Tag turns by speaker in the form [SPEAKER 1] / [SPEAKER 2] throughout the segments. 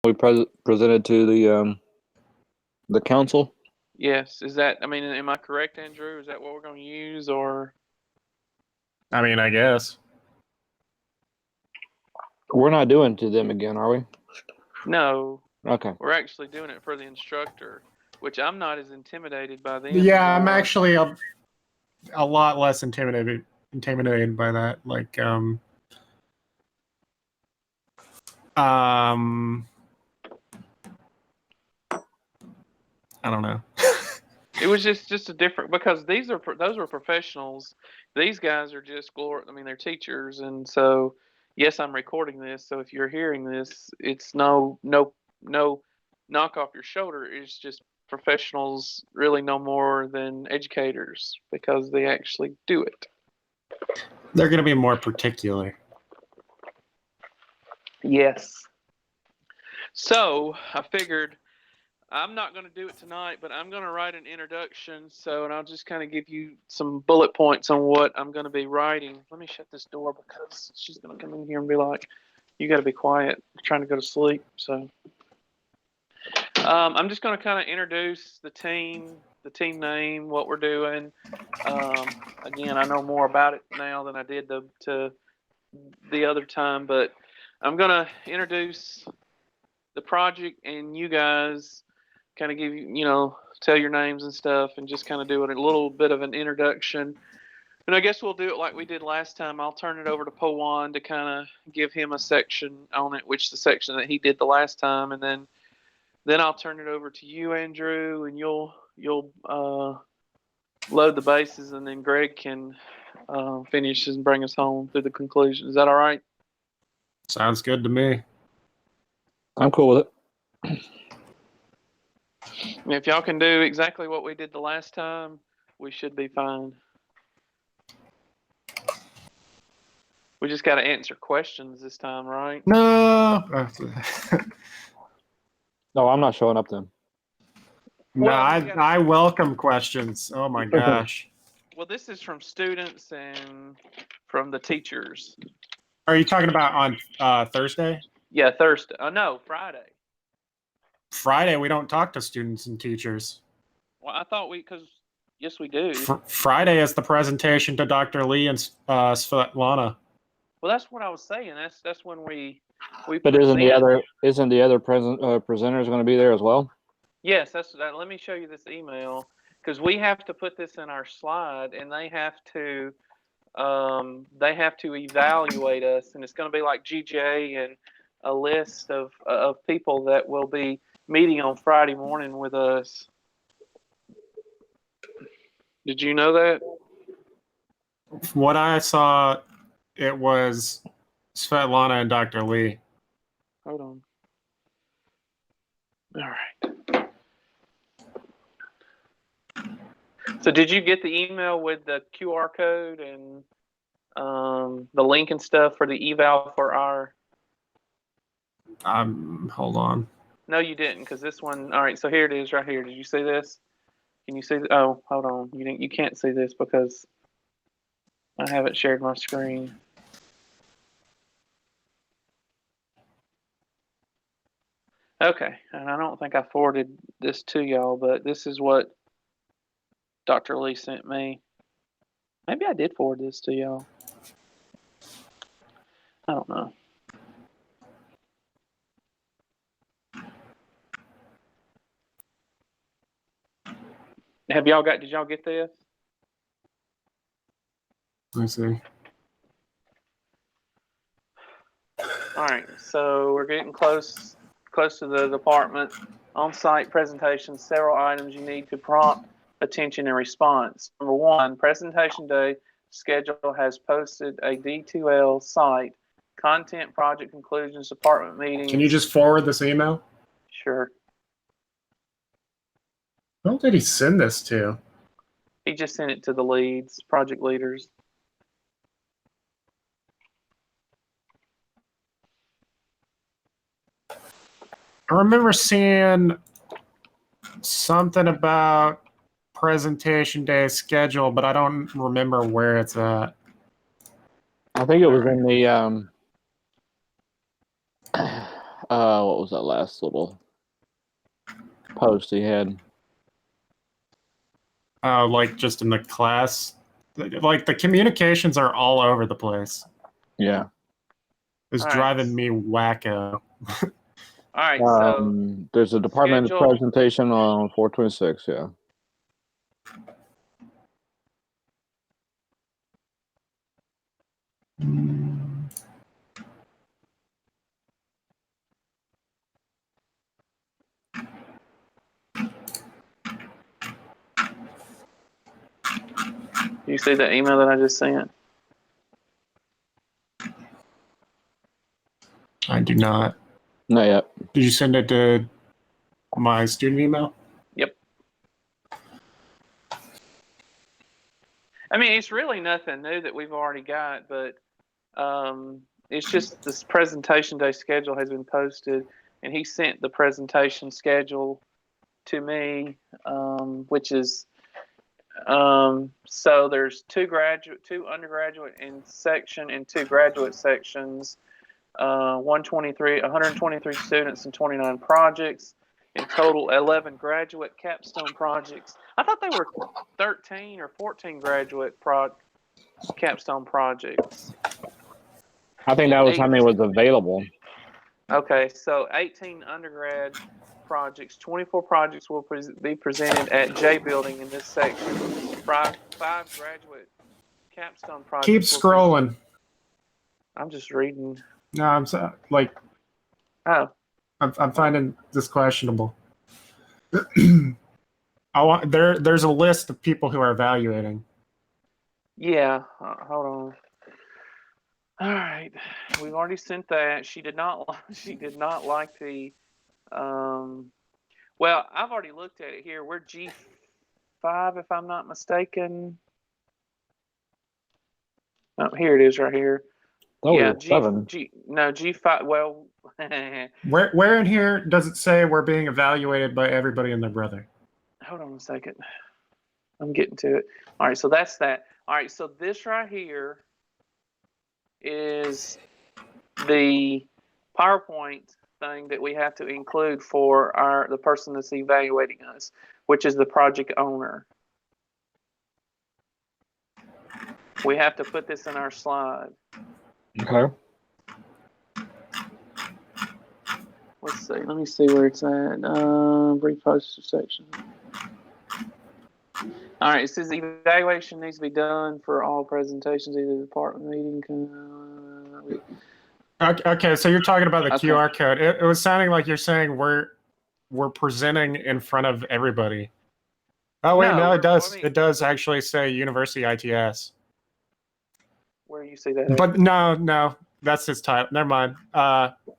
[SPEAKER 1] we presented to the council.
[SPEAKER 2] Yes. Is that? I mean, am I correct, Andrew? Is that what we're going to use, or?
[SPEAKER 3] I mean, I guess.
[SPEAKER 1] We're not doing to them again, are we?
[SPEAKER 2] No.
[SPEAKER 1] Okay.
[SPEAKER 2] We're actually doing it for the instructor, which I'm not as intimidated by them.
[SPEAKER 3] Yeah, I'm actually a lot less intimidated by that. Like, I don't know.
[SPEAKER 2] It was just a different, because those were professionals. These guys are just they're teachers, and so yes, I'm recording this. So if you're hearing this, it's no knock off your shoulder. It's just professionals, really no more than educators, because they actually do it.
[SPEAKER 3] They're going to be more particular.
[SPEAKER 2] Yes. So I figured I'm not going to do it tonight, but I'm going to write an introduction. And I'll just kind of give you some bullet points on what I'm going to be writing. Let me shut this door because she's going to come in here and be like, "You got to be quiet. I'm trying to go to sleep." So I'm just going to kind of introduce the team name, what we're doing. Again, I know more about it now than I did the other time, but I'm going to introduce the project, and you guys kind of give tell your names and stuff, and just kind of do it a little bit of an introduction. And I guess we'll do it like we did last time. I'll turn it over to Pawan to kind of give him a section on it, which the section that he did the last time, and then I'll turn it over to you, Andrew, and you'll load the bases, and then Greg can finish and bring us home through the conclusion. Is that all right?
[SPEAKER 3] Sounds good to me.
[SPEAKER 1] I'm cool with it.
[SPEAKER 2] And if y'all can do exactly what we did the last time, we should be fine. We just got to answer questions this time, right?
[SPEAKER 3] No.
[SPEAKER 1] No, I'm not showing up then.
[SPEAKER 3] No, I welcome questions. Oh my gosh.
[SPEAKER 2] Well, this is from students and from the teachers.
[SPEAKER 3] Are you talking about on Thursday?
[SPEAKER 2] Yeah, Thursday. No, Friday.
[SPEAKER 3] Friday, we don't talk to students and teachers.
[SPEAKER 2] Well, I thought yes, we do.
[SPEAKER 3] Friday is the presentation to Dr. Lee and Svetlana.
[SPEAKER 2] Well, that's what I was saying. That's when we.
[SPEAKER 1] But isn't the other presenters going to be there as well?
[SPEAKER 2] Yes, let me show you this email, because we have to put this in our slide, and they have to evaluate us, and it's going to be like GJ and a list of people that will be meeting on Friday morning with us. Did you know that?
[SPEAKER 3] What I saw, it was Svetlana and Dr. Lee.
[SPEAKER 2] Hold on. All right. So did you get the email with the QR code and the link and stuff for the eval for our?
[SPEAKER 3] Hold on.
[SPEAKER 2] No, you didn't, because this one. All right, so here it is, right here. Did you see this? Can you see? Oh, hold on. You can't see this because I haven't shared my screen. Okay, and I don't think I forwarded this to y'all, but this is what Dr. Lee sent me. Maybe I did forward this to y'all. I don't know. Did y'all get this?
[SPEAKER 3] Let me see.
[SPEAKER 2] All right, so we're getting close to the department. On-site presentation, several items you need to prompt attention and response. Number one, presentation day schedule has posted a D2L site, content, project conclusions, department meetings.
[SPEAKER 3] Can you just forward this email?
[SPEAKER 2] Sure.
[SPEAKER 3] Who did he send this to?
[SPEAKER 2] He just sent it to the leads, project leaders.
[SPEAKER 3] I remember seeing something about presentation day schedule, but I don't remember where it's at.
[SPEAKER 1] I think it was in the What was that last little post he had?
[SPEAKER 3] Like just in the class, like the communications are all over the place.
[SPEAKER 1] Yeah.
[SPEAKER 3] It's
[SPEAKER 2] All right.
[SPEAKER 3] driving me wacko.
[SPEAKER 2] All right, so
[SPEAKER 1] There's a department
[SPEAKER 2] schedule-
[SPEAKER 1] presentation on 426. Yeah.
[SPEAKER 2] you see the email that I just sent?
[SPEAKER 3] I do not.
[SPEAKER 1] Not yet.
[SPEAKER 3] Did you send it to my student email?
[SPEAKER 2] Yep. I mean, it's really nothing new that we've already got, but it's just this presentation day schedule has been posted, and he sent the presentation schedule to me, which is so there's two undergraduate in section and two graduate sections, 123 students and 29 projects. In total, 11 graduate capstone projects. I thought they were 13 or 14 graduate capstone projects.
[SPEAKER 1] I think that was how many was available.
[SPEAKER 2] Okay, so 18 undergrad projects, 24 projects will be presented at J Building in this section. Five graduate capstone projects.
[SPEAKER 3] Keep scrolling.
[SPEAKER 2] I'm just reading.
[SPEAKER 3] No, I'm so, like,
[SPEAKER 2] Oh,
[SPEAKER 3] I'm finding this questionable. There's a list of people who are evaluating.
[SPEAKER 2] yeah. Hold on. All right, we've already sent that. She did not. She did not like the. Well, I've already looked at it here. We're G5, if I'm not mistaken. Oh, here it is, right here.
[SPEAKER 1] Oh,
[SPEAKER 2] yeah,
[SPEAKER 1] G7.
[SPEAKER 2] G5. Well,
[SPEAKER 3] Where in here does it say we're being evaluated by everybody and their brother?
[SPEAKER 2] hold on a second. I'm getting to it. All right, so that's that. All right, so this right here is the PowerPoint thing that we have to include for the person that's evaluating us, which is the project owner. We have to put this in our slide.
[SPEAKER 1] Okay.
[SPEAKER 2] Let's see. Let me see where it's at. Repost section. All right. It says evaluation needs to be done for all presentations, either department meeting.
[SPEAKER 3] Okay, so you're talking about the
[SPEAKER 2] Okay.
[SPEAKER 3] QR code. It was sounding like you're saying we're presenting in front of everybody. Oh wait, no, it does. It does actually say University ITS.
[SPEAKER 2] Where do you see that?
[SPEAKER 3] But no, that's his title. Never mind.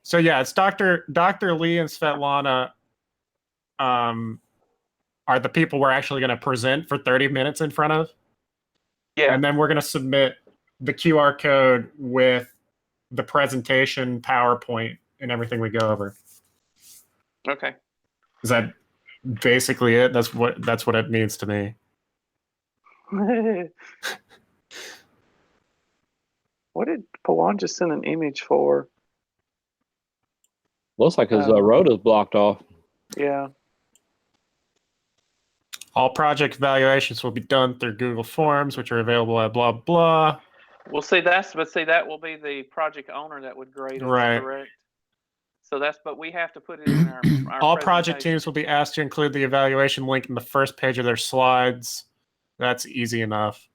[SPEAKER 3] So yeah, it's Dr. Lee and Svetlana. Are the people we're actually going to present for 30 minutes in front of?
[SPEAKER 2] Yeah.
[SPEAKER 3] And then we're going to submit the QR code with the presentation, PowerPoint, and everything we go over.
[SPEAKER 2] Okay.
[SPEAKER 3] Is that basically it? That's what it means to me.
[SPEAKER 2] What did Pawan just send an image for?
[SPEAKER 1] Looks like his road is blocked off.
[SPEAKER 2] Yeah.
[SPEAKER 3] All project evaluations will be done through Google Forms, which are available at blah blah.
[SPEAKER 2] Well, that will be the project owner that would grade us,
[SPEAKER 3] Right.
[SPEAKER 2] correct? So but we have to put it in our
[SPEAKER 3] All project teams will be asked to include the evaluation link in the first page of their slides. That's easy enough.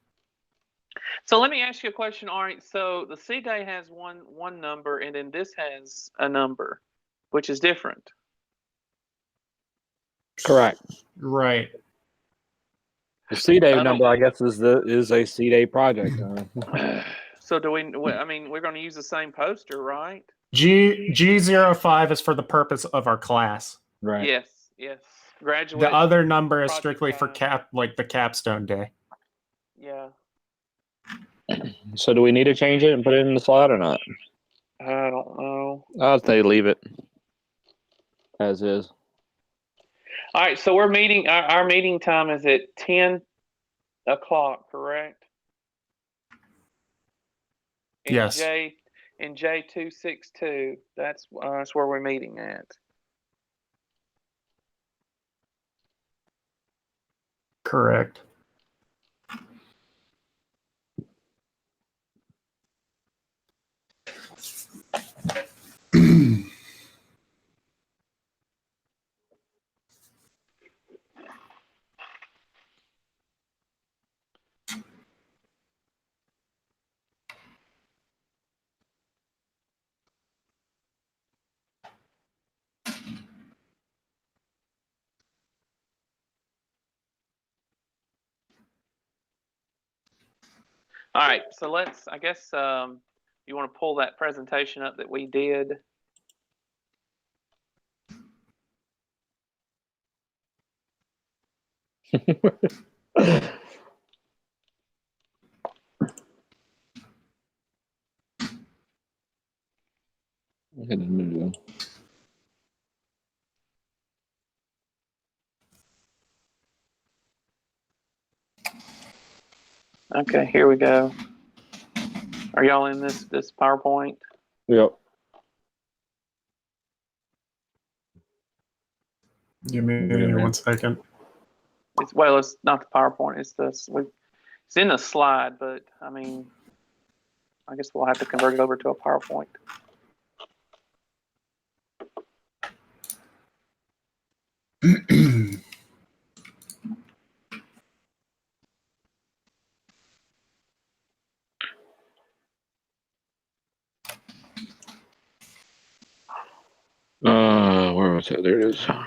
[SPEAKER 2] So let me ask you a question. All right, so the C-Day has one number, and then this has a number, which is different.
[SPEAKER 1] Correct.
[SPEAKER 3] Right.
[SPEAKER 1] The C-Day number, I guess, is a C-Day project.
[SPEAKER 2] So I mean, we're going to use the same poster, right?
[SPEAKER 3] G05 is for the purpose of our class.
[SPEAKER 1] Right.
[SPEAKER 2] Yes. Graduate.
[SPEAKER 3] The other number is strictly for the capstone day.
[SPEAKER 2] Yeah.
[SPEAKER 1] So do we need to change it and put it in the slide or not?
[SPEAKER 2] I don't know.
[SPEAKER 1] I'll say leave it as is.
[SPEAKER 2] All right, so we're meeting. Our meeting time is at 10 o'clock, correct? And
[SPEAKER 3] Yes.
[SPEAKER 2] in J262. That's where we're meeting at.
[SPEAKER 3] Correct.
[SPEAKER 2] All right, so let's. I guess you want to pull that presentation up that we did.
[SPEAKER 1] I had a minute ago.
[SPEAKER 2] Okay, here we go. Are y'all in this PowerPoint?
[SPEAKER 1] Yep.
[SPEAKER 3] Give me 1 second.
[SPEAKER 2] It's not the PowerPoint. It's in the slide, but I mean, I guess we'll have to convert it over to a PowerPoint.
[SPEAKER 1] Where was it? There it is.
[SPEAKER 2] I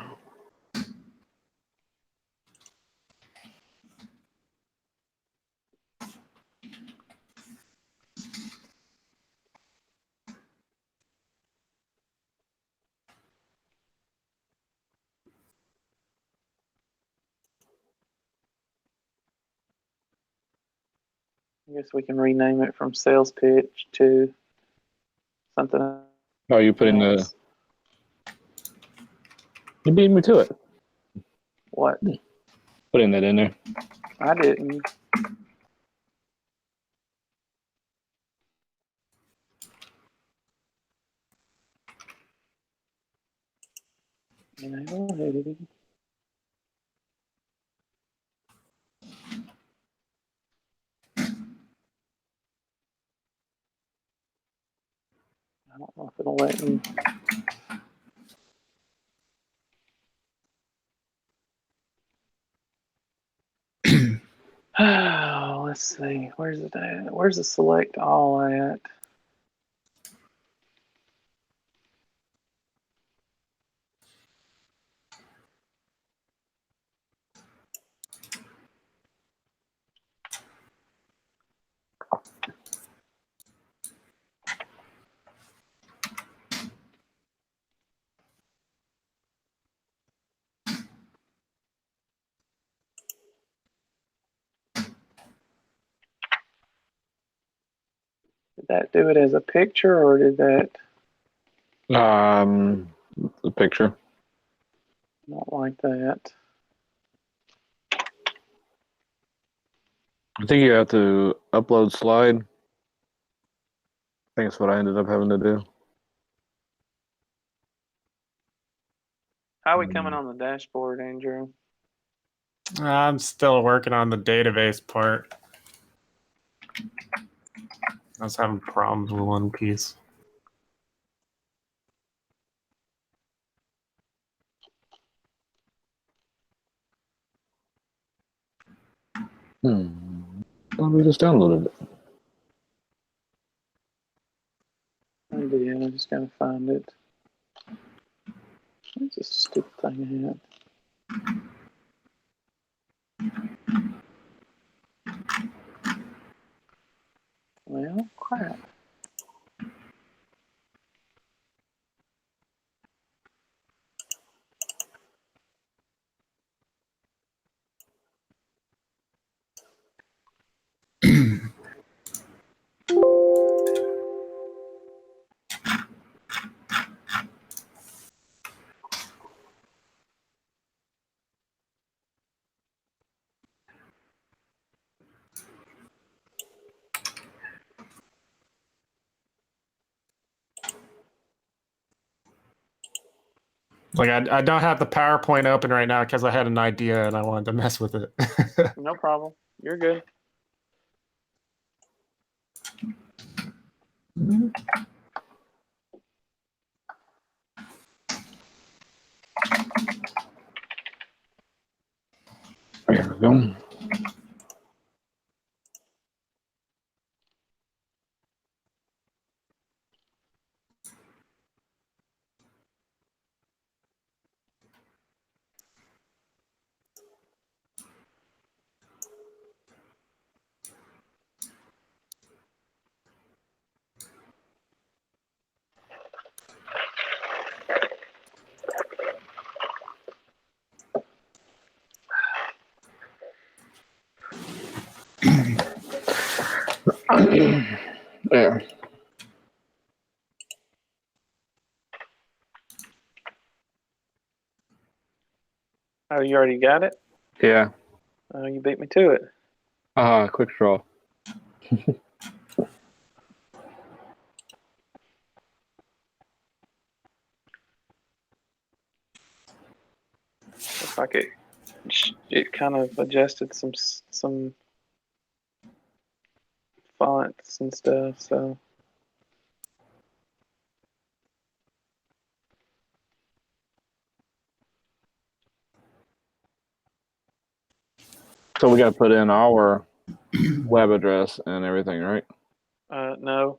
[SPEAKER 2] guess we can rename it from sales pitch to something
[SPEAKER 1] Oh, you put in
[SPEAKER 2] else.
[SPEAKER 1] You beat me to it.
[SPEAKER 2] What?
[SPEAKER 1] Putting that in there.
[SPEAKER 2] I didn't. Enable editing. I don't know if it'll let me. Oh, let's see. Where's it at? Where's the select all at? Did that do it as a picture or did that
[SPEAKER 1] The picture.
[SPEAKER 2] not like that?
[SPEAKER 1] I think you have to upload slide. I think that's what I ended up having to do.
[SPEAKER 2] How are we coming on the dashboard, Andrew?
[SPEAKER 3] I'm still working on the database part. I was having problems with one piece.
[SPEAKER 1] Oh, we just downloaded it.
[SPEAKER 2] I just gotta find it. What's this stupid thing at? Well, crap.
[SPEAKER 3] Like I don't have the PowerPoint open right now because I had an idea and I wanted to mess with it.
[SPEAKER 2] No problem. You're good.
[SPEAKER 1] There we go. There.
[SPEAKER 2] Oh, you already got it?
[SPEAKER 1] Yeah.
[SPEAKER 2] Oh, you beat me to it.
[SPEAKER 1] Quick draw.
[SPEAKER 2] Looks like it kind of adjusted some fonts and stuff. So
[SPEAKER 1] So we got to put in our web address and everything, right?
[SPEAKER 2] no,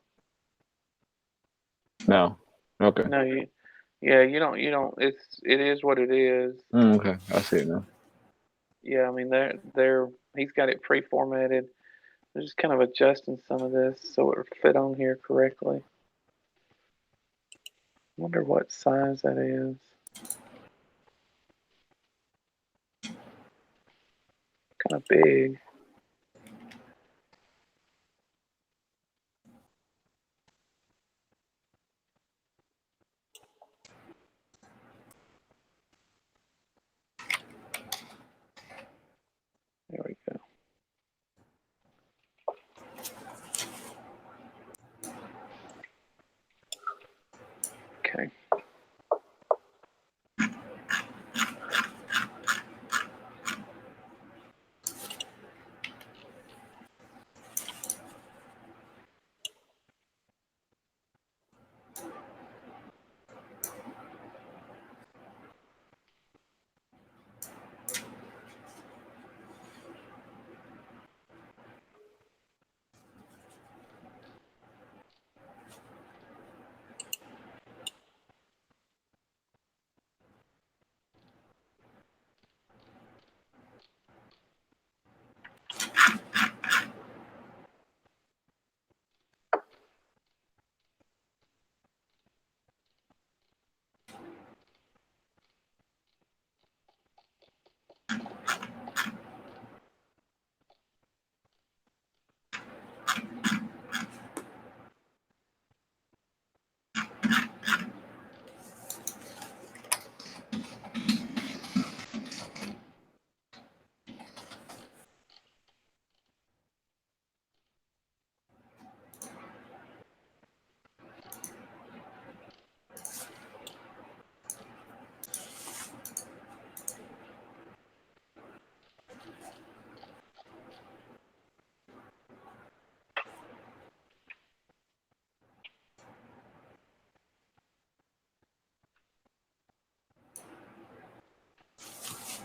[SPEAKER 1] No. Okay.
[SPEAKER 2] no, you don't. It is what it is.
[SPEAKER 1] Okay. I see it now.
[SPEAKER 2] Yeah, I mean he's got it pre-formatted. They're just kind of adjusting some of this so it will fit on here correctly. Wonder what size that is. Kind of big. There we go. Okay.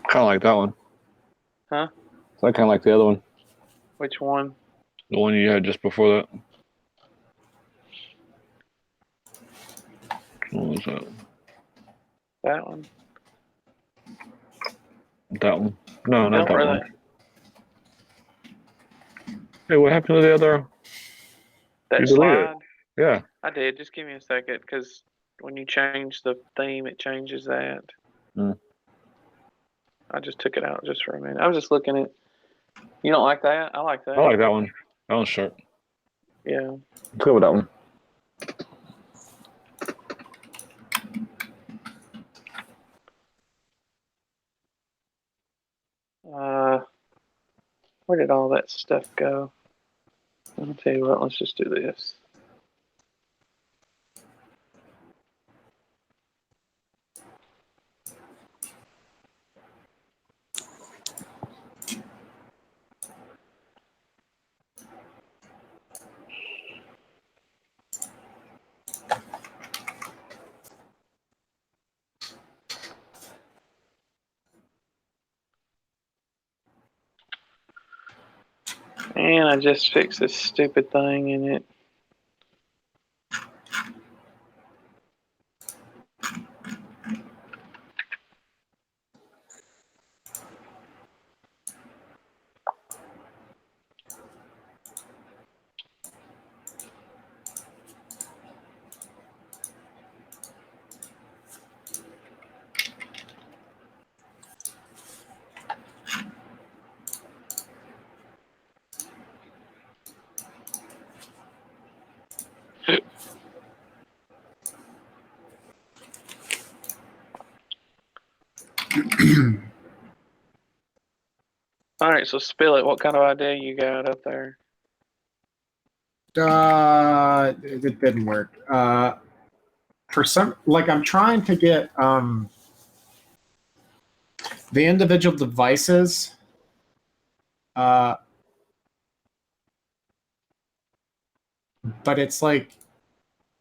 [SPEAKER 1] Kind of like that one.
[SPEAKER 2] Huh?
[SPEAKER 1] So I kind of like the other one.
[SPEAKER 2] Which one?
[SPEAKER 1] The one you had just before that. What was that?
[SPEAKER 2] That one?
[SPEAKER 1] That one. No, not
[SPEAKER 2] Don't
[SPEAKER 1] that
[SPEAKER 2] really.
[SPEAKER 1] one. Hey, what happened to the other?
[SPEAKER 2] That
[SPEAKER 1] You deleted it.
[SPEAKER 2] slide?
[SPEAKER 1] Yeah.
[SPEAKER 2] I did. Just give me a second, because when you change the theme, it changes that.
[SPEAKER 1] Mm.
[SPEAKER 2] I just took it out just for a minute. I was just looking at. You don't like that? I like that.
[SPEAKER 1] I like that one. That one's sharp.
[SPEAKER 2] Yeah.
[SPEAKER 1] I'm good with that one.
[SPEAKER 2] Where did all that stuff go? I'll tell you what. Let's just do this. And I just fixed this stupid thing in it. All right, so spill it. What kind of idea you got up there?
[SPEAKER 3] It didn't work. For some, like I'm trying to get the individual devices. But it's like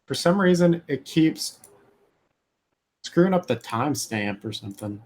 [SPEAKER 3] for some reason it keeps screwing up the timestamp or something.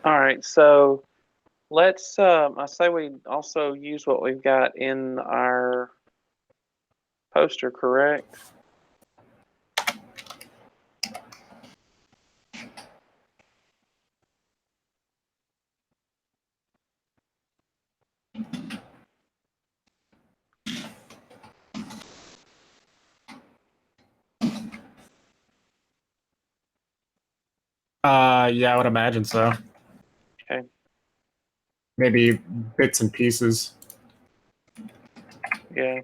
[SPEAKER 2] All right, so let's. I say we also use what we've got in our poster, correct?
[SPEAKER 3] Yeah, I would imagine so.
[SPEAKER 2] Okay.
[SPEAKER 3] Maybe bits and pieces.
[SPEAKER 2] Yeah.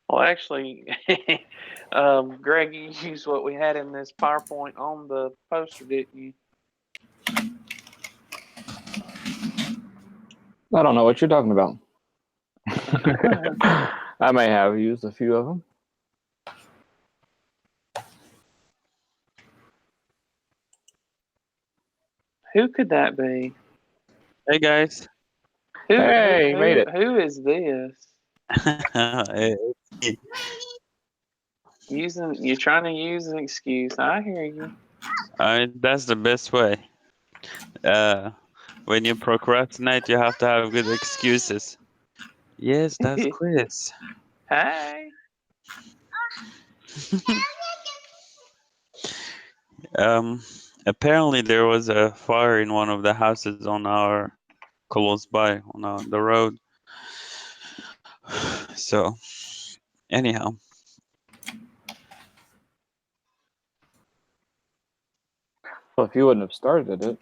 [SPEAKER 2] Well, actually, Greg, you used what we had in this PowerPoint on the poster, didn't you?
[SPEAKER 1] I don't know what you're talking about. I may have used a few of them.
[SPEAKER 2] Who could that be?
[SPEAKER 4] Hey guys.
[SPEAKER 1] Hey, you made it.
[SPEAKER 2] Who is this?
[SPEAKER 4] It's me.
[SPEAKER 2] You're trying to use an excuse. I hear you.
[SPEAKER 4] That's the best way. When you procrastinate, you have to have good excuses. Yes, that's Chris.
[SPEAKER 2] Hey.
[SPEAKER 4] Apparently there was a fire in one of the houses on our close by on the road. So, anyhow,
[SPEAKER 1] Well, if you wouldn't have started it.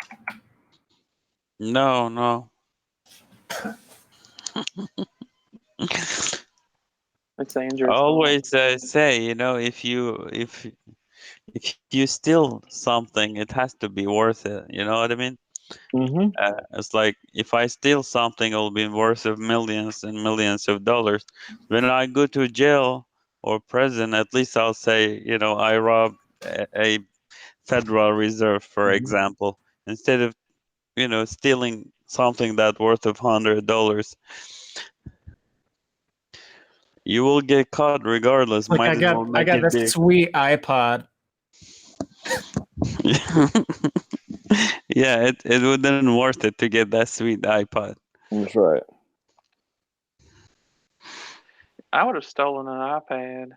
[SPEAKER 4] no.
[SPEAKER 2] It's Andrew's
[SPEAKER 4] I
[SPEAKER 2] fault.
[SPEAKER 4] always say, if you steal something, it has to be worth it. You know what I mean?
[SPEAKER 1] Mm-hmm.
[SPEAKER 4] It's like if I steal something, it'll be worth of millions and millions of dollars. When I go to jail or prison, at least I'll say, I robbed a Federal Reserve, for example, instead of, stealing something that worth of $100. You will get caught regardless.
[SPEAKER 3] Like
[SPEAKER 4] Might
[SPEAKER 3] I
[SPEAKER 4] as well
[SPEAKER 3] got
[SPEAKER 4] make it
[SPEAKER 3] this
[SPEAKER 4] big.
[SPEAKER 3] sweet iPod.
[SPEAKER 4] Yeah, it wouldn't worth it to get that sweet iPod.
[SPEAKER 1] That's right.
[SPEAKER 2] I would have stolen an iPad.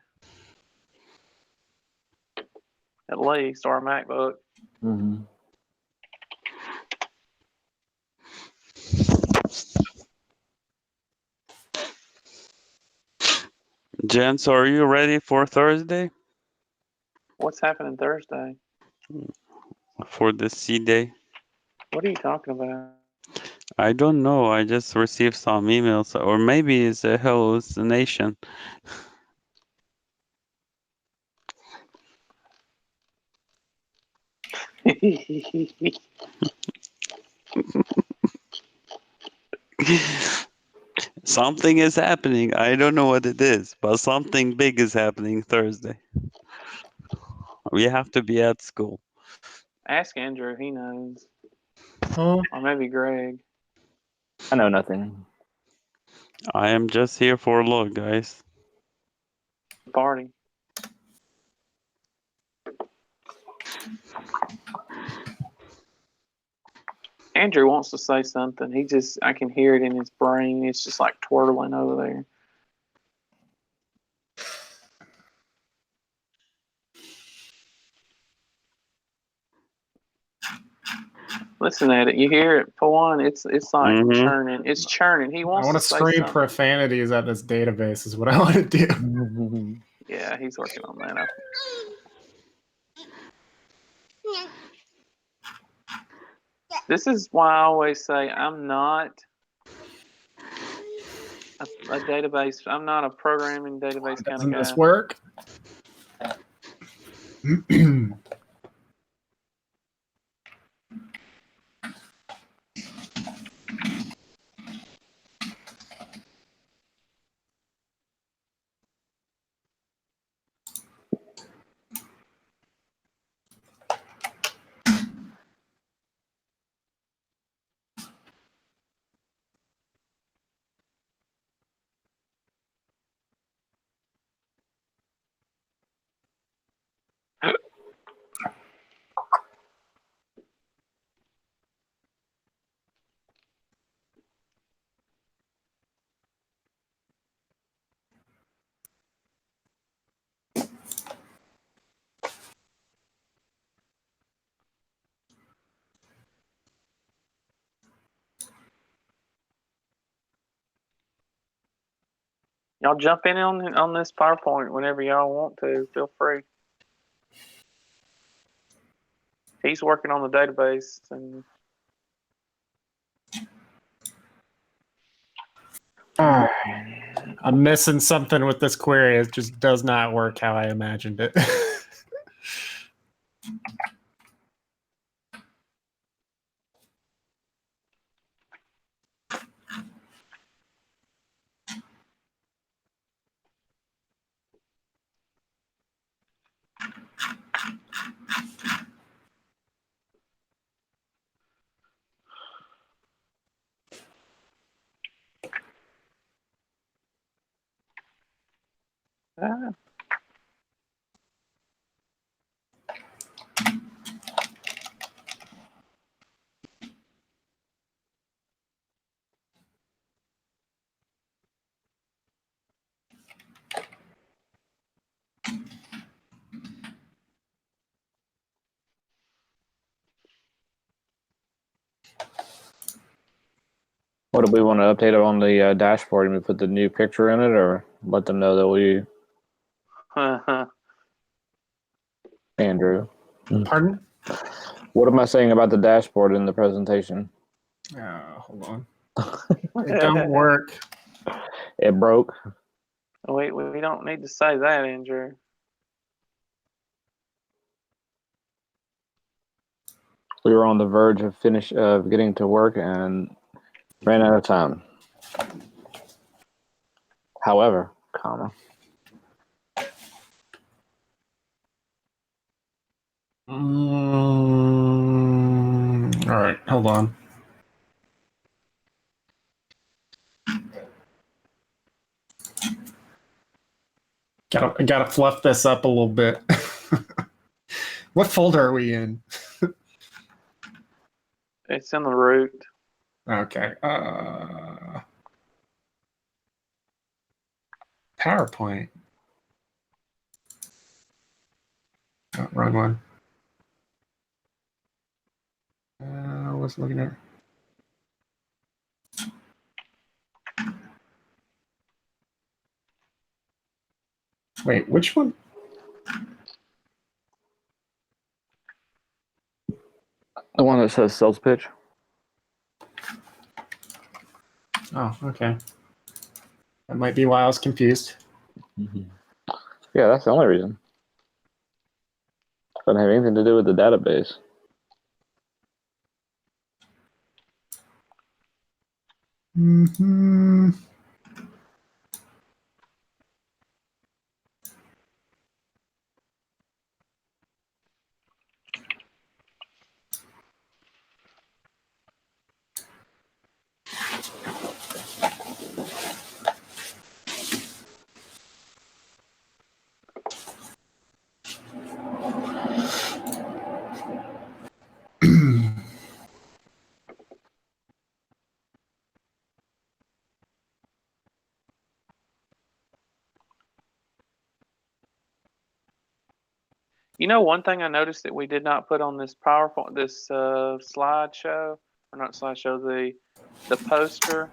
[SPEAKER 2] At least, or a MacBook.
[SPEAKER 1] Mm-hmm.
[SPEAKER 4] Gents, are you ready for Thursday?
[SPEAKER 2] What's happening Thursday?
[SPEAKER 4] For the C Day?
[SPEAKER 2] What are you talking about?
[SPEAKER 4] I don't know. I just received some emails, or maybe it's a hallucination. Something is happening. I don't know what it is, but something big is happening Thursday. We have to be at school.
[SPEAKER 2] Ask Andrew, he knows.
[SPEAKER 3] Huh?
[SPEAKER 2] Or maybe Greg.
[SPEAKER 1] I know nothing.
[SPEAKER 4] I am just here for a look, guys.
[SPEAKER 2] Party. Andrew wants to say something. I can hear it in his brain. It's just like twirling over there. Listen at it. You hear it for one. It's like churning. It's churning. He
[SPEAKER 3] I
[SPEAKER 2] wants
[SPEAKER 3] want
[SPEAKER 2] to
[SPEAKER 3] to
[SPEAKER 2] say
[SPEAKER 3] scream
[SPEAKER 2] something.
[SPEAKER 3] profanities at this database is what I want to do.
[SPEAKER 2] he's working on that. This is why I always say I'm not a database. I'm not a programming database kind of
[SPEAKER 3] Doesn't
[SPEAKER 2] guy.
[SPEAKER 3] this work?
[SPEAKER 2] Y'all jump in on this PowerPoint whenever y'all want to. Feel free. He's working on the database, and
[SPEAKER 3] I'm missing something with this query. It just does not work how I imagined it.
[SPEAKER 1] What do we want to update on the dashboard? And we put the new picture in it, or let them know that we, Andrew.
[SPEAKER 3] Pardon?
[SPEAKER 1] What am I saying about the dashboard in the presentation?
[SPEAKER 3] Hold on. It don't work.
[SPEAKER 1] It broke.
[SPEAKER 2] we don't need to say that, Andrew.
[SPEAKER 1] We were on the verge of getting to work and ran out of time. However, comma.
[SPEAKER 3] All right, hold on. Gotta fluff this up a little bit. What folder are we in?
[SPEAKER 2] It's in the root.
[SPEAKER 3] Okay. PowerPoint. Oh, wrong one. I was looking at. Wait, which one?
[SPEAKER 1] The one that says sales pitch.
[SPEAKER 3] Oh, okay. That might be why I was confused.
[SPEAKER 1] Yeah, that's the only reason. It doesn't have anything to do with the database.
[SPEAKER 3] Mm-hmm.
[SPEAKER 2] You know, one thing I noticed that we did not put on this PowerPoint, this slideshow, or not slideshow, the poster.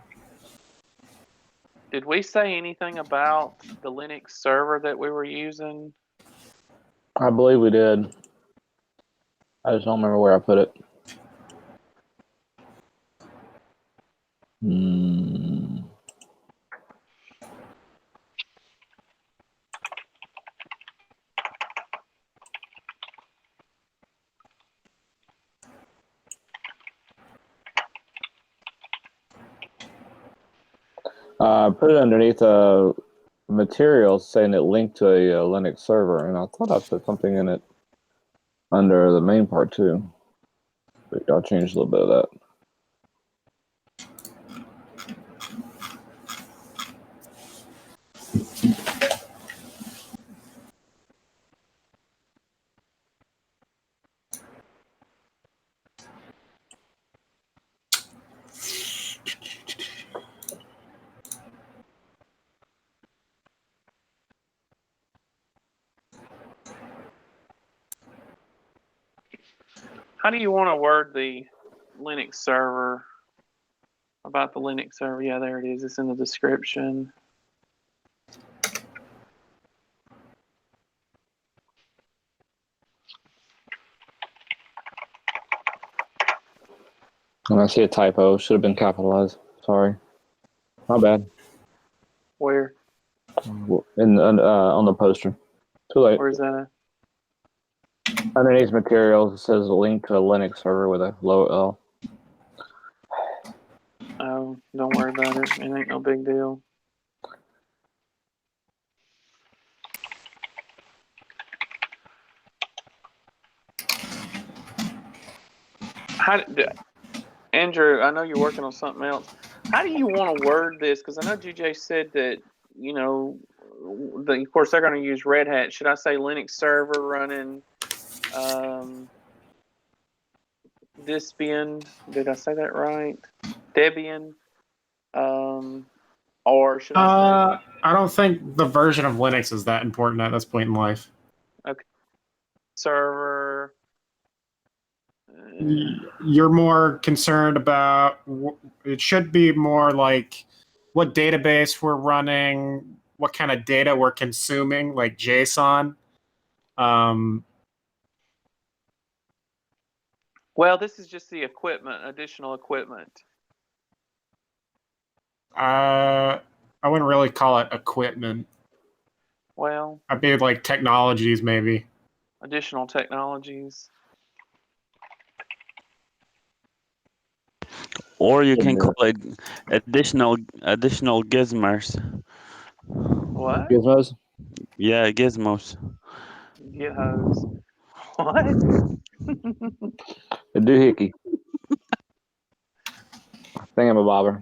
[SPEAKER 2] Did we say anything about the Linux server that we were using?
[SPEAKER 1] I believe we did. I just don't remember where I put it. Put it underneath materials saying it linked to a Linux server, and I thought I put something in it under the main part too. But I'll change a little bit of that.
[SPEAKER 2] How do you want to word the Linux server? About the Linux server? Yeah, there it is. It's in the description.
[SPEAKER 1] And I see a typo. Should have been capitalized. Sorry. My bad.
[SPEAKER 2] Where?
[SPEAKER 1] On the poster. Too late.
[SPEAKER 2] Where's that?
[SPEAKER 1] Underneath materials, it says a link to a Linux server with a low L.
[SPEAKER 2] Oh, don't worry about it. It ain't no big deal. Andrew, I know you're working on something else. How do you want to word this? Because I know GJ said that, you know, of course they're going to use Red Hat. Should I say Linux server running Debian? Did I say that right? Debian? Or should I say
[SPEAKER 3] I don't think the version of Linux is that important at this point in life.
[SPEAKER 2] server?
[SPEAKER 3] You're more concerned about, it should be more like what database we're running, what kind of data we're consuming, like JSON.
[SPEAKER 2] Well, this is just the equipment, additional equipment.
[SPEAKER 3] I wouldn't really call it equipment.
[SPEAKER 2] Well,
[SPEAKER 3] I'd be like technologies, maybe.
[SPEAKER 2] additional technologies.
[SPEAKER 4] Or you can call it additional gizmos.
[SPEAKER 2] What?
[SPEAKER 1] Gizmos?
[SPEAKER 4] Yeah, gizmos.
[SPEAKER 2] GitHubs. What?
[SPEAKER 1] A doohickey. Thingamabobber.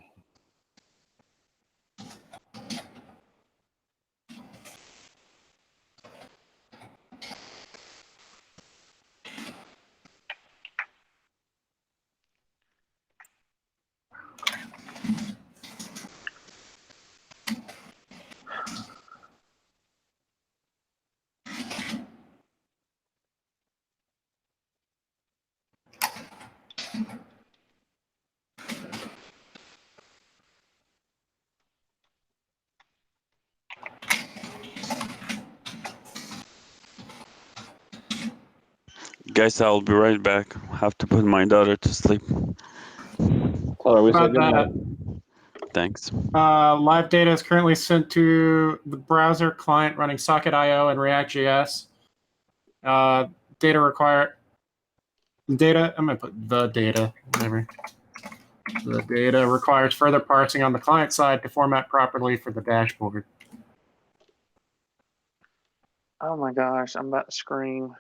[SPEAKER 4] Guys, I'll be right back. Have to put my daughter to sleep.
[SPEAKER 1] Tell her we said
[SPEAKER 3] About
[SPEAKER 1] good night.
[SPEAKER 4] Thanks.
[SPEAKER 3] Live data is currently sent to the browser client running Socket.io and React.js. Data, I'm going to put the data, whatever. The data requires further parsing on the client side to format properly for the dashboard.
[SPEAKER 2] Oh my gosh, I'm about to scream.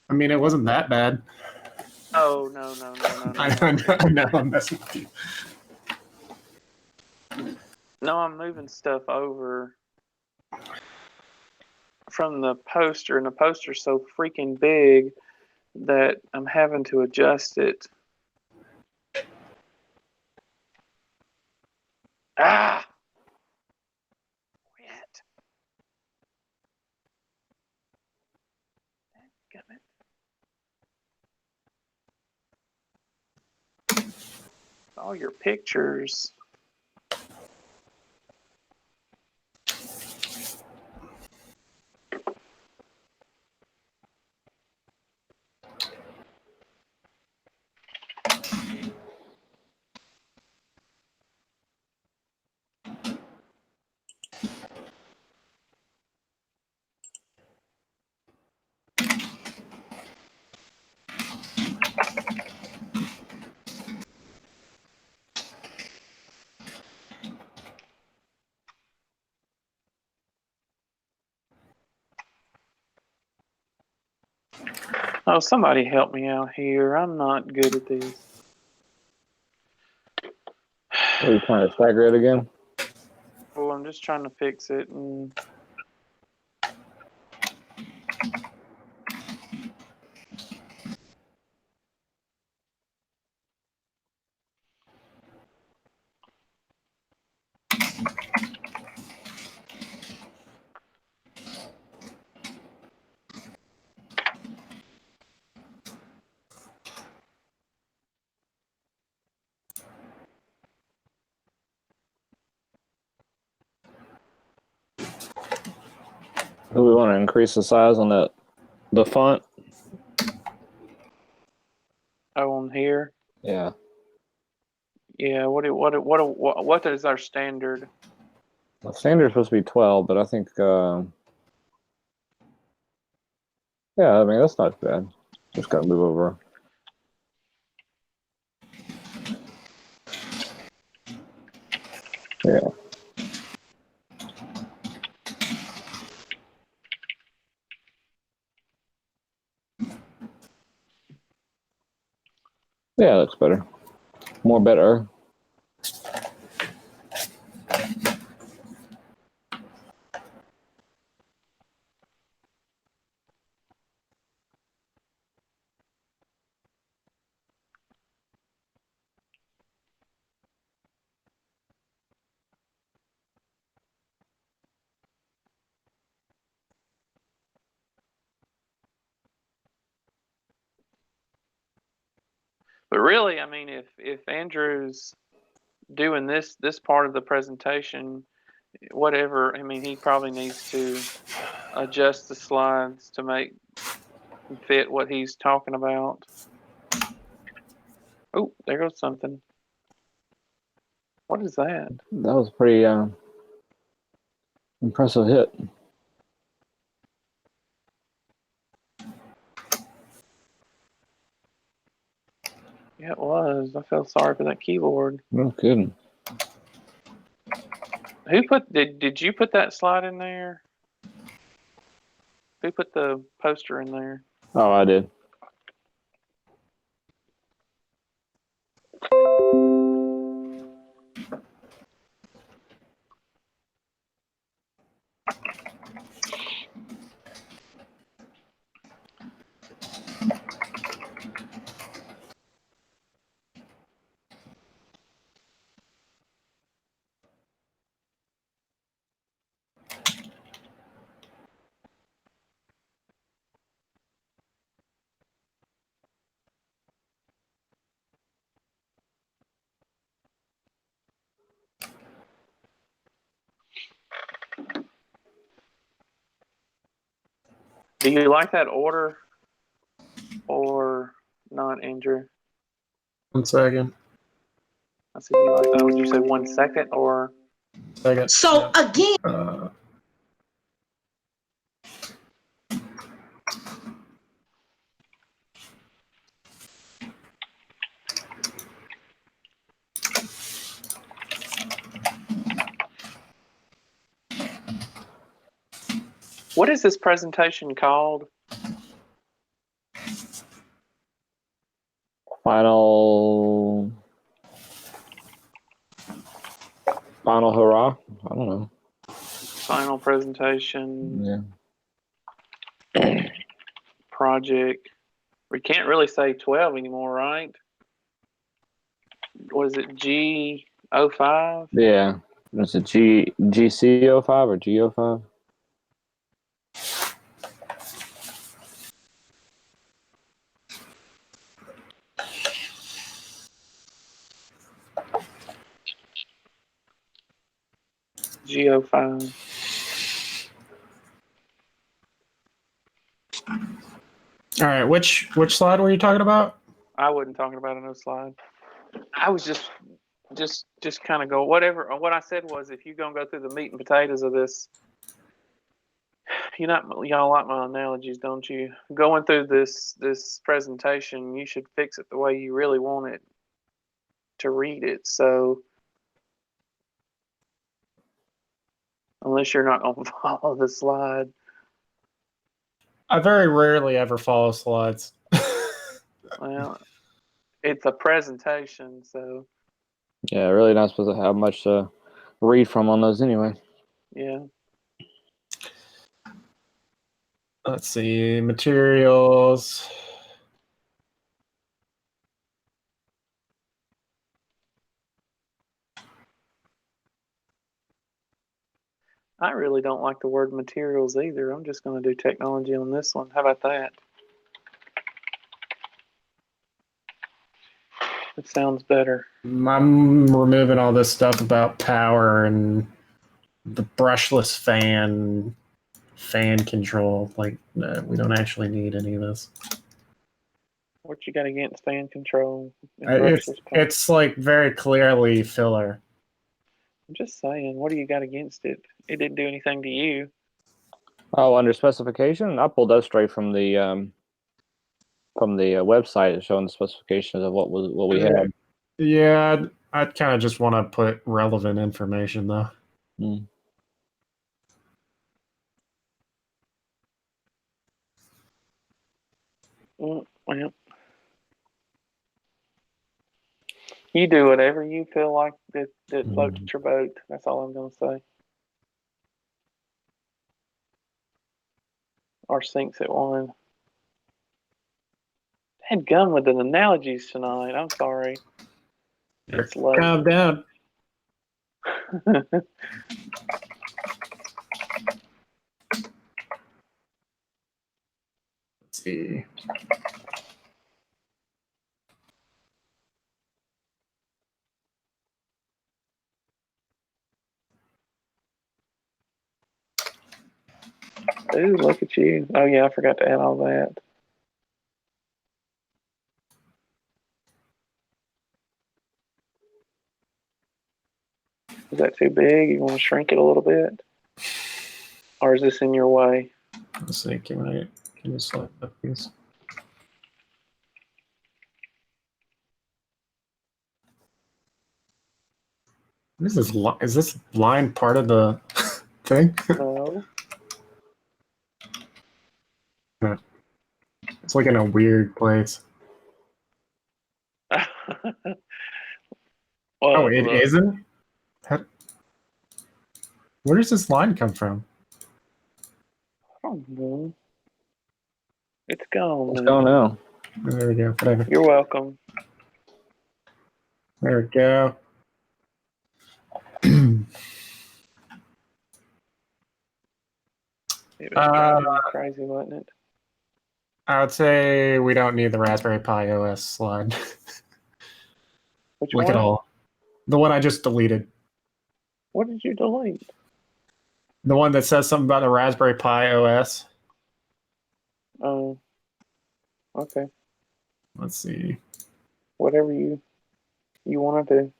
[SPEAKER 3] I mean, it wasn't that bad.
[SPEAKER 2] Oh, no.
[SPEAKER 3] I know, I'm messing with you.
[SPEAKER 2] No, I'm moving stuff over from the poster, and the poster's so freaking big that I'm having to adjust it. Ah! Quit. Damn it. All your pictures. Oh, somebody help me out here. I'm not good at this.
[SPEAKER 1] Are you trying to stagger it again?
[SPEAKER 2] Well, I'm just trying to fix it. And
[SPEAKER 1] Do we want to increase the size on the font?
[SPEAKER 2] on here.
[SPEAKER 1] Yeah.
[SPEAKER 2] Yeah. What is our standard?
[SPEAKER 1] The standard's supposed to be 12, but I think, yeah, I mean, that's not bad. Just got to move over. Yeah. Yeah, that's better. More better.
[SPEAKER 2] But really, I mean, if Andrew's doing this part of the presentation, whatever, I mean, he probably needs to adjust the slides to make fit what he's talking about. Oh, there goes something. What is that?
[SPEAKER 1] That was a pretty impressive hit.
[SPEAKER 2] Yeah, it was. I feel sorry for that keyboard.
[SPEAKER 1] No kidding.
[SPEAKER 2] Who put did you put that slide in there? Who put the poster in there?
[SPEAKER 1] Oh, I did.
[SPEAKER 2] Do you like that order or not, Andrew?
[SPEAKER 3] 1 second.
[SPEAKER 2] I said you like that. Would you say 1 second or?
[SPEAKER 3] Second.
[SPEAKER 5] So again,
[SPEAKER 2] What is this presentation called?
[SPEAKER 1] Final hurrah. I don't know.
[SPEAKER 2] Final presentation
[SPEAKER 1] Yeah.
[SPEAKER 2] project. We can't really say 12 anymore, right? Was it G05?
[SPEAKER 1] Yeah. Is it GC05 or G05?
[SPEAKER 2] G05.
[SPEAKER 3] all right, which slide were you talking about?
[SPEAKER 2] I wasn't talking about another slide. I was just kind of go whatever. What I said was, if you're gonna go through the meat and potatoes of this, y'all like my analogies, don't you? Going through this presentation, you should fix it the way you really want it to read it. So unless you're not gonna follow the slide.
[SPEAKER 3] I very rarely ever follow slides.
[SPEAKER 2] Well, it's a presentation, so
[SPEAKER 1] Yeah, really not supposed to have much to read from on those anyway.
[SPEAKER 2] yeah.
[SPEAKER 3] Let's see, materials.
[SPEAKER 2] I really don't like the word materials either. I'm just going to do technology on this one. How about that? It sounds better.
[SPEAKER 3] I'm removing all this stuff about power and the brushless fan control. Like, no, we don't actually need any of this.
[SPEAKER 2] What you got against fan control and brushless power?
[SPEAKER 3] It's like very clearly filler.
[SPEAKER 2] I'm just saying, what do you got against it? It didn't do anything to you.
[SPEAKER 1] Oh, under specification, I pulled that straight from the website, showing the specifications of what we had.
[SPEAKER 3] Yeah, I'd kind of just want to put relevant information though.
[SPEAKER 1] Mm.
[SPEAKER 2] Well, you do whatever you feel like that floats your boat. That's all I'm going to say. Or sinks at one. Had gum with the analogies tonight. I'm sorry. It's late.
[SPEAKER 3] Calm down. Let's see.
[SPEAKER 2] Ooh, look at you. Oh, yeah, I forgot to add all that. Is that too big? You want to shrink it a little bit? Or is this in your way?
[SPEAKER 3] Let's see. Can you select up these? Is this line part of the thing?
[SPEAKER 2] No.
[SPEAKER 3] It's like in a weird place.
[SPEAKER 2] Well,
[SPEAKER 3] Oh, it
[SPEAKER 2] look,
[SPEAKER 3] isn't? Where does this line come from?
[SPEAKER 2] I don't know. It's gone.
[SPEAKER 1] What's
[SPEAKER 2] Now.
[SPEAKER 1] going on?
[SPEAKER 3] There we go. Whatever.
[SPEAKER 2] You're welcome.
[SPEAKER 3] There we go.
[SPEAKER 2] It was driving me crazy, wasn't it?
[SPEAKER 3] I would say we don't need the Raspberry Pi OS slide.
[SPEAKER 2] Which
[SPEAKER 3] Look
[SPEAKER 2] one?
[SPEAKER 3] at all. The one I just deleted.
[SPEAKER 2] What did you delete?
[SPEAKER 3] The one that says something about the Raspberry Pi OS.
[SPEAKER 2] Oh, okay.
[SPEAKER 3] Let's see.
[SPEAKER 2] Whatever you want to do.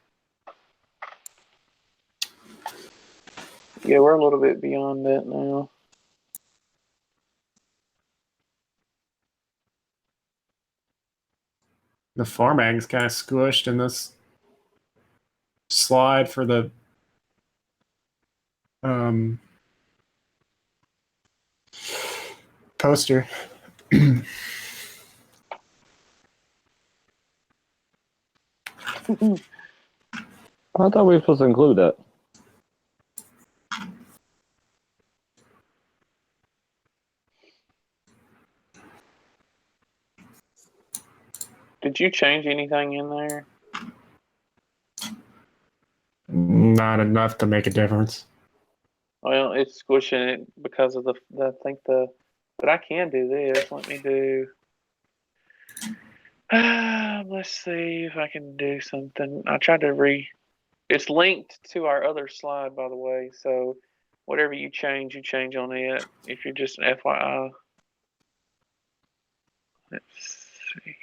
[SPEAKER 2] Yeah, we're a little bit beyond that now.
[SPEAKER 3] The formatting's kind of squished in this slide for the poster.
[SPEAKER 1] I thought we were supposed to include that.
[SPEAKER 2] Did you change anything in there?
[SPEAKER 3] Not enough to make a difference.
[SPEAKER 2] Well, it's squishing it because of but I can do this. Let me do. Let's see if I can do something. I tried to It's linked to our other slide, by the way. So whatever you change on it. If you're just an FYI. Let's see.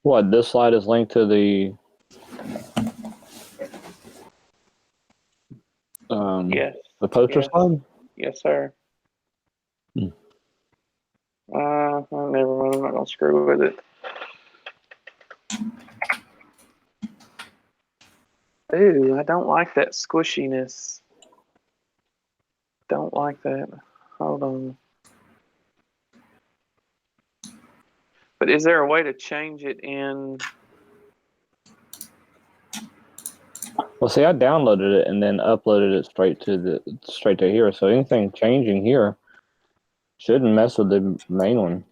[SPEAKER 1] What, this slide is linked to the
[SPEAKER 2] Yes.
[SPEAKER 1] the poster
[SPEAKER 2] Yes.
[SPEAKER 1] slide?
[SPEAKER 2] Yes, sir.
[SPEAKER 1] Hmm.
[SPEAKER 2] Never mind. I'm not gonna screw with it. Ooh, I don't like that squishiness. Don't like that. Hold on. But is there a way to change it in?
[SPEAKER 1] Well, see, I downloaded it and then uploaded it straight to here. So anything changing here shouldn't mess with the main one.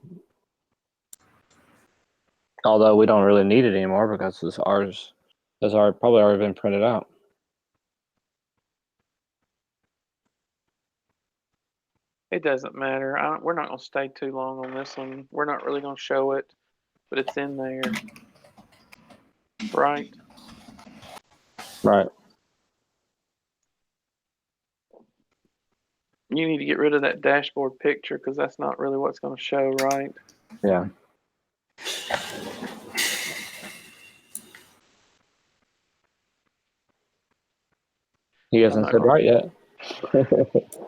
[SPEAKER 1] Although we don't really need it anymore because it's ours. Probably already been printed out.
[SPEAKER 2] It doesn't matter. We're not going to stay too long on this one. We're not really going to show it, but it's in there, right?
[SPEAKER 1] Right.
[SPEAKER 2] You need to get rid of that dashboard picture because that's not really what's going to show, right?
[SPEAKER 1] Yeah. He hasn't said right yet.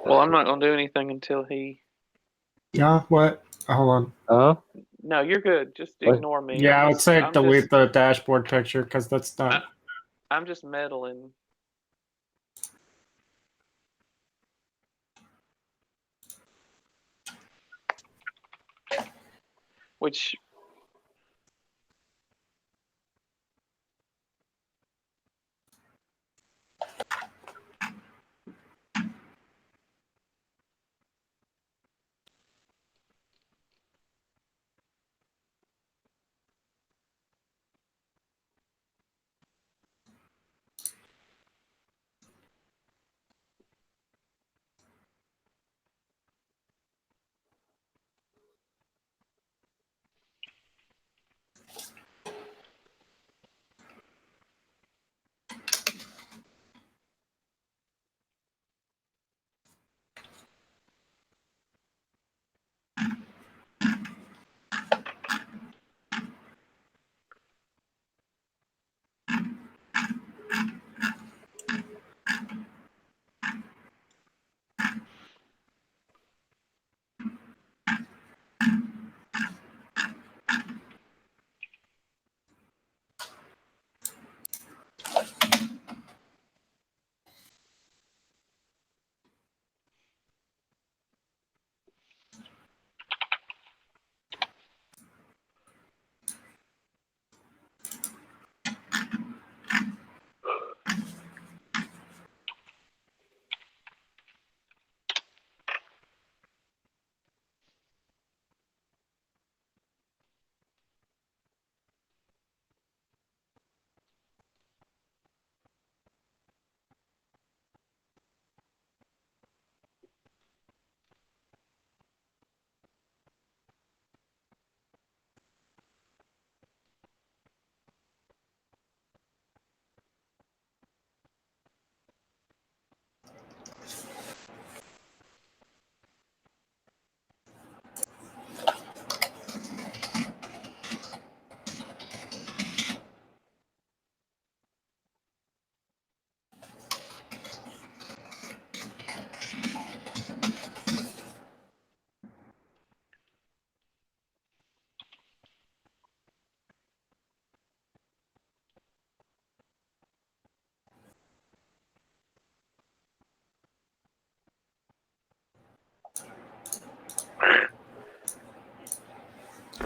[SPEAKER 2] Well, I'm not going to do anything until he.
[SPEAKER 3] Yeah, what? Hold on.
[SPEAKER 1] Uh-huh.
[SPEAKER 2] No, you're good. Just
[SPEAKER 1] What?
[SPEAKER 2] ignore me.
[SPEAKER 3] Yeah, I would say
[SPEAKER 2] I'm
[SPEAKER 3] delete the dashboard picture because that's not.
[SPEAKER 2] I'm just meddling. Which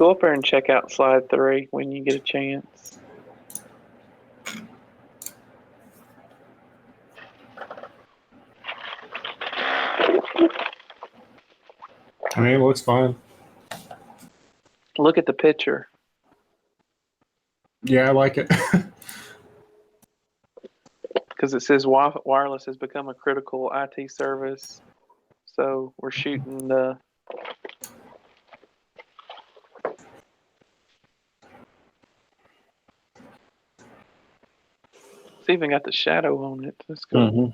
[SPEAKER 2] go up there and check out slide 3 when you get a chance.
[SPEAKER 3] I mean, it looks fine.
[SPEAKER 2] Look at the picture.
[SPEAKER 3] Yeah, I like it.
[SPEAKER 2] Because it says wireless has become a critical IT service. So we're shooting the. It's even got the shadow on it. That's cool.
[SPEAKER 1] Mm-hmm.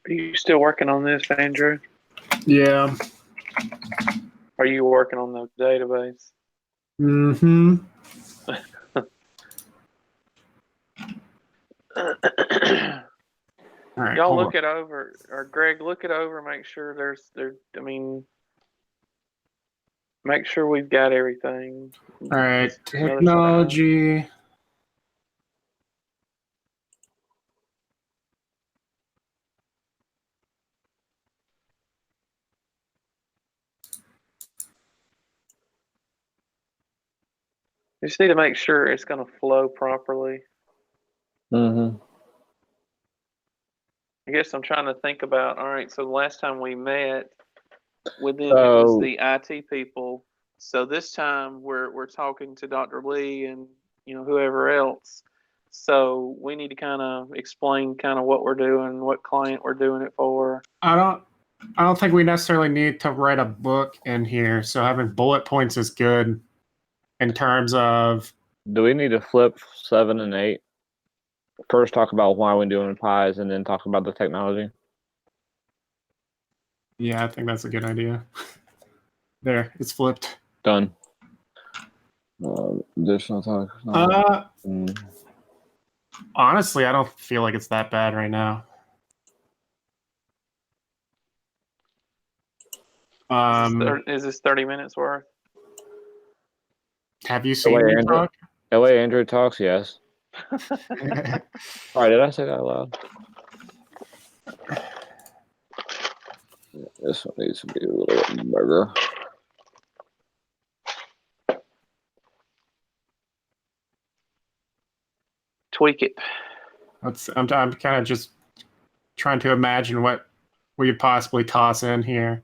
[SPEAKER 2] Are you still working on this, Andrew?
[SPEAKER 3] Yeah.
[SPEAKER 2] Are you working on the database?
[SPEAKER 3] Mm-hmm. All right.
[SPEAKER 2] Y'all
[SPEAKER 3] hold
[SPEAKER 2] look
[SPEAKER 3] on.
[SPEAKER 2] it over, or Greg, look it over. Make sure make sure we've got everything.
[SPEAKER 3] All right.
[SPEAKER 2] Another set of eyes.
[SPEAKER 3] Technology.
[SPEAKER 2] You just need to make sure it's going to flow properly.
[SPEAKER 1] Mm-hmm.
[SPEAKER 2] I guess I'm trying to think about. All right, so the last time we met with them, it was
[SPEAKER 1] So
[SPEAKER 2] the IT people. So this time we're talking to Dr. Lee and whoever else. So we need to kind of explain kind of what we're doing, what client we're doing it for.
[SPEAKER 3] I don't think we necessarily need to write a book in here. So having bullet points is good in terms of.
[SPEAKER 1] do we need to flip 7 and 8? First talk about why we're doing pies and then talk about the technology.
[SPEAKER 3] Yeah, I think that's a good idea. There, it's flipped.
[SPEAKER 1] Done. Additional talk.
[SPEAKER 3] Honestly, I don't feel like it's that bad right now.
[SPEAKER 2] Is this 30 minutes worth?
[SPEAKER 3] Have you seen me talk?
[SPEAKER 1] The way Andrew talks, yes. All right, did I say that out loud? This one needs to be a little bit bigger.
[SPEAKER 2] Tweak it.
[SPEAKER 3] I'm kind of just trying to imagine what we could possibly toss in here.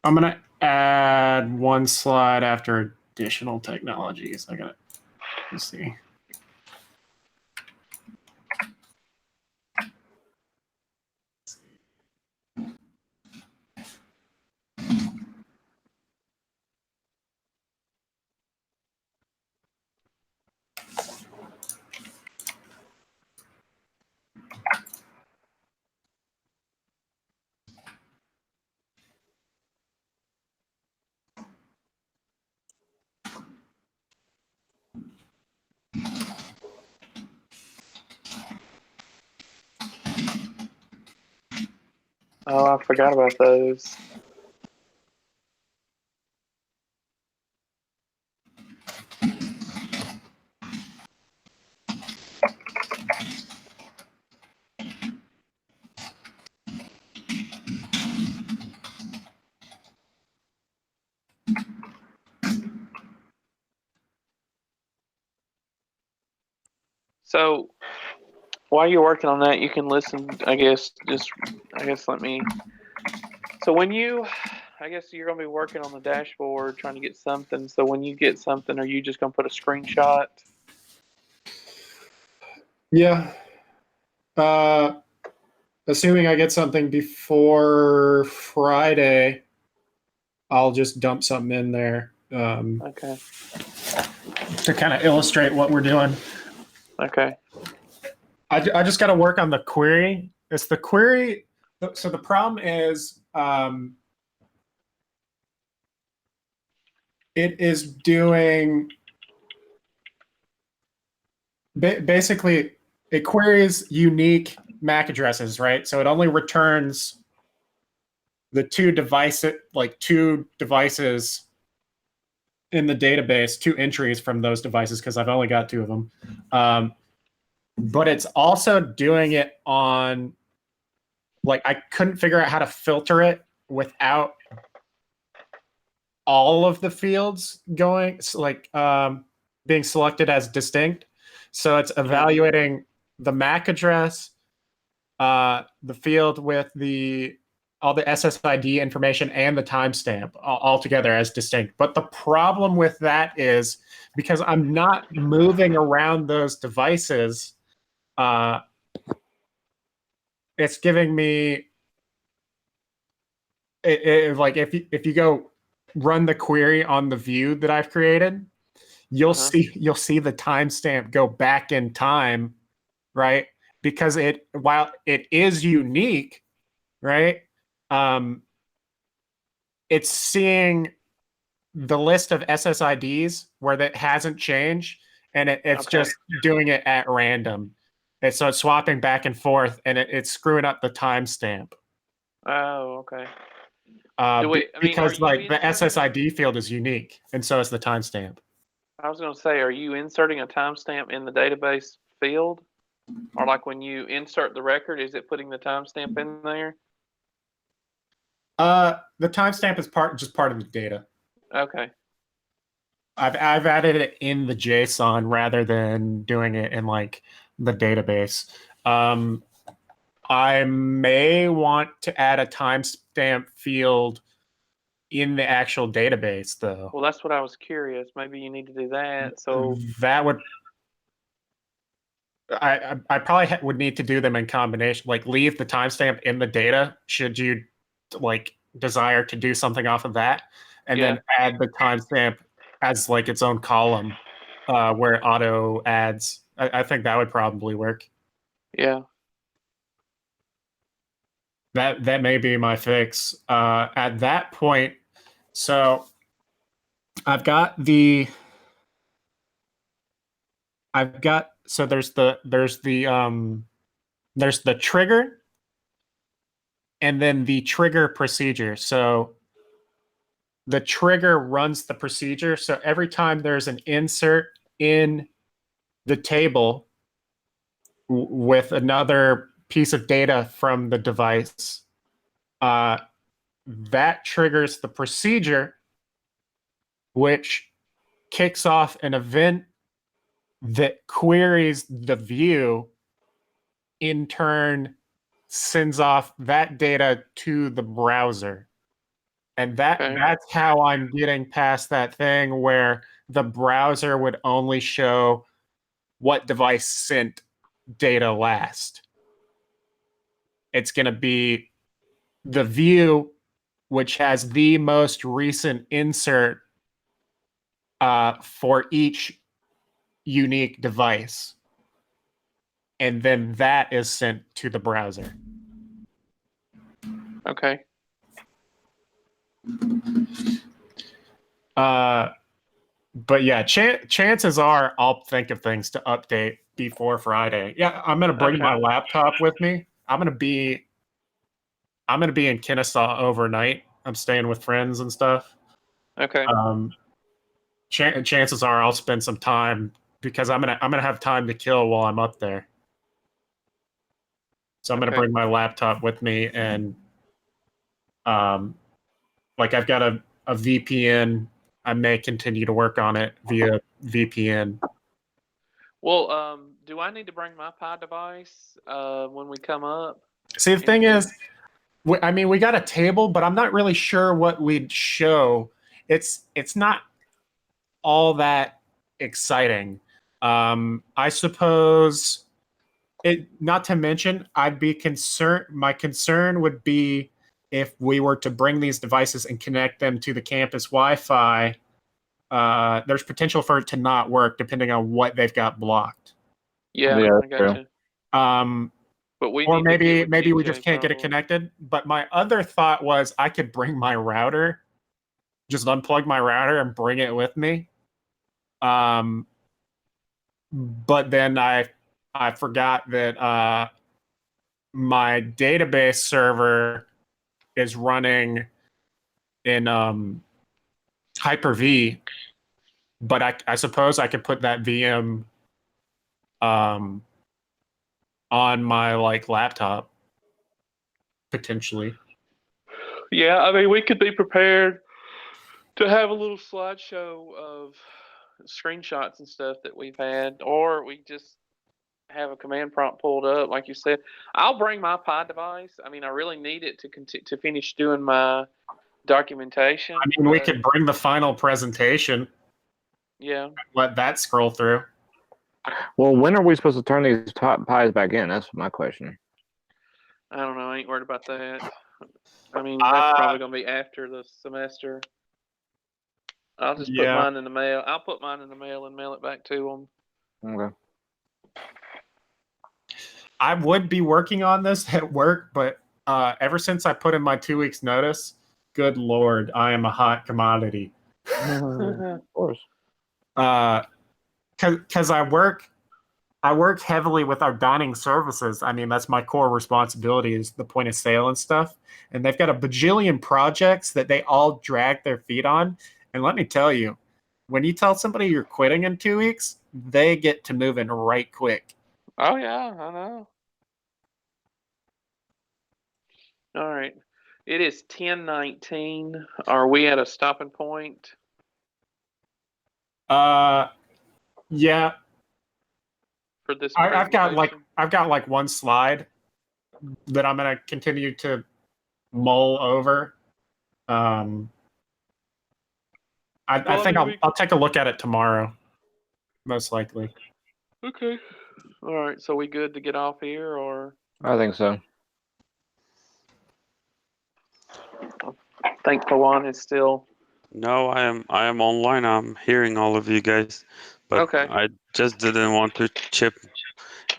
[SPEAKER 3] I'm gonna add one slide after additional technologies. Let's see.
[SPEAKER 2] Oh, I forgot about those. So while you're working on that, you can listen. I guess let me. So I guess you're gonna be working on the dashboard trying to get something. So when you get something, are you just gonna put a screenshot?
[SPEAKER 3] Yeah. Assuming I get something before Friday, I'll just dump something in there
[SPEAKER 2] Okay.
[SPEAKER 3] to kind of illustrate what we're doing.
[SPEAKER 2] Okay.
[SPEAKER 3] I just got to work on the query. It's the query. So the problem is it is doing basically it queries unique MAC addresses, right? So it only returns the two devices in the database, two entries from those devices, because I've only got two of them. But it's also doing it on, like, I couldn't figure out how to filter it without all of the fields going, like, being selected as distinct. So it's evaluating the MAC address, the field with the all the SSID information and the timestamp all together as distinct. But the problem with that is because I'm not moving around those devices, it's giving me like if you go run the query on the view that I've created, you'll see the timestamp go back in time, right? Because while it is unique, right? It's seeing the list of SSIDs where that hasn't changed, and it's just doing it at random. And so it's swapping back and forth, and it's screwing up the timestamp.
[SPEAKER 2] Oh, okay.
[SPEAKER 3] Because like the SSID field is unique, and so is the timestamp.
[SPEAKER 2] I was going to say, are you inserting a timestamp in the database field? Or like when you insert the record, is it putting the timestamp in there?
[SPEAKER 3] The timestamp is just part of the data.
[SPEAKER 2] Okay.
[SPEAKER 3] I've added it in the JSON rather than doing it in like the database. I may want to add a timestamp field in the actual database, though.
[SPEAKER 2] Well, that's what I was curious. Maybe you need to do that. So
[SPEAKER 3] that would. I probably would need to do them in combination. Like leave the timestamp in the data should you like desire to do something off of that, and then add the timestamp as like its own column where it auto adds. I think that would probably work.
[SPEAKER 2] Yeah.
[SPEAKER 3] That may be my fix. At that point, so there's the trigger and then the trigger procedure. So the trigger runs the procedure. So every time there's an insert in the table with another piece of data from the device, that triggers the procedure, which kicks off an event that queries the view, in turn sends off that data to the browser. And that's how I'm getting past that thing where the browser would only show what device sent data last. It's going to be the view, which has the most recent insert for each unique device. And then that is sent to the browser.
[SPEAKER 2] Okay.
[SPEAKER 3] But yeah, chances are I'll think of things to update before Friday. Yeah, I'm gonna bring my laptop with me. I'm gonna be in Kennesaw overnight. I'm staying with friends and stuff.
[SPEAKER 2] Okay.
[SPEAKER 3] Chances are I'll spend some time because I'm gonna have time to kill while I'm up there. So I'm gonna bring my laptop with me, and like I've got a VPN. I may continue to work on it via VPN.
[SPEAKER 2] Well, do I need to bring my Pi device when we come up?
[SPEAKER 3] See, the thing is, I mean, we got a table, but I'm not really sure what we'd show. It's not all that exciting. I suppose not to mention, I'd be concerned. My concern would be if we were to bring these devices and connect them to the campus Wi-Fi, there's potential for it to not work depending on what they've got blocked.
[SPEAKER 2] Yeah, I got you. But
[SPEAKER 3] or maybe we just can't get it connected. But my other thought was I could bring my router, just unplug my router and bring it with me. But then I forgot that my database server is running in Hyper-V, but I suppose I could put that VM on my laptop potentially.
[SPEAKER 2] Yeah, I mean, we could be prepared to have a little slideshow of screenshots and stuff that we've had, or we just have a command prompt pulled up, like you said. I'll bring my Pi device. I mean, I really need it to finish doing my documentation.
[SPEAKER 3] I mean, we could bring the final presentation,
[SPEAKER 2] Yeah.
[SPEAKER 3] let that scroll through.
[SPEAKER 1] Well, when are we supposed to turn these pies back in? That's my question.
[SPEAKER 2] I don't know. I ain't worried about that. I mean, that's probably going to be after the semester. I'll just put mine in the mail. I'll put mine in the mail and mail it back to them.
[SPEAKER 1] Okay.
[SPEAKER 3] I would be working on this at work, but ever since I put in my 2 weeks notice, good Lord, I am a hot commodity.
[SPEAKER 1] Of course.
[SPEAKER 3] Because I work heavily with our dining services. I mean, that's my core responsibility is the point of sale and stuff. And they've got a bajillion projects that they all drag their feet on. And let me tell you, when you tell somebody you're quitting in 2 weeks, they get to moving right quick.
[SPEAKER 2] Oh, yeah, I know. All right. It is 10:19. Are we at a stopping point?
[SPEAKER 3] Yeah.
[SPEAKER 2] For this
[SPEAKER 3] I've got like one slide that I'm gonna continue to mull over. I think I'll take a look at it tomorrow, most likely.
[SPEAKER 2] Okay. All right. So we good to get off here, or
[SPEAKER 1] I think so.
[SPEAKER 2] I think Pawan is still.
[SPEAKER 4] No, I am online. I'm hearing all of you guys, but
[SPEAKER 2] Okay.
[SPEAKER 4] I just didn't want to chip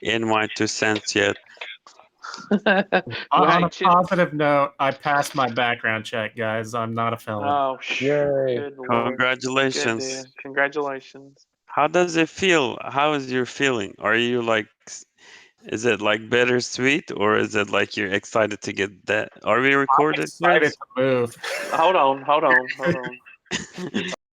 [SPEAKER 4] in my 2 cents yet.
[SPEAKER 3] On a positive note, I passed my background check, guys. I'm not a felon.
[SPEAKER 2] Oh,
[SPEAKER 1] Yay.
[SPEAKER 2] good Lord.
[SPEAKER 4] Congratulations.
[SPEAKER 2] Good, congratulations.
[SPEAKER 4] How does it feel? How is your feeling? Are you like, is it like bittersweet or is it like you're excited to get that? Are we recorded?
[SPEAKER 3] I'm excited to move.
[SPEAKER 2] Hold on.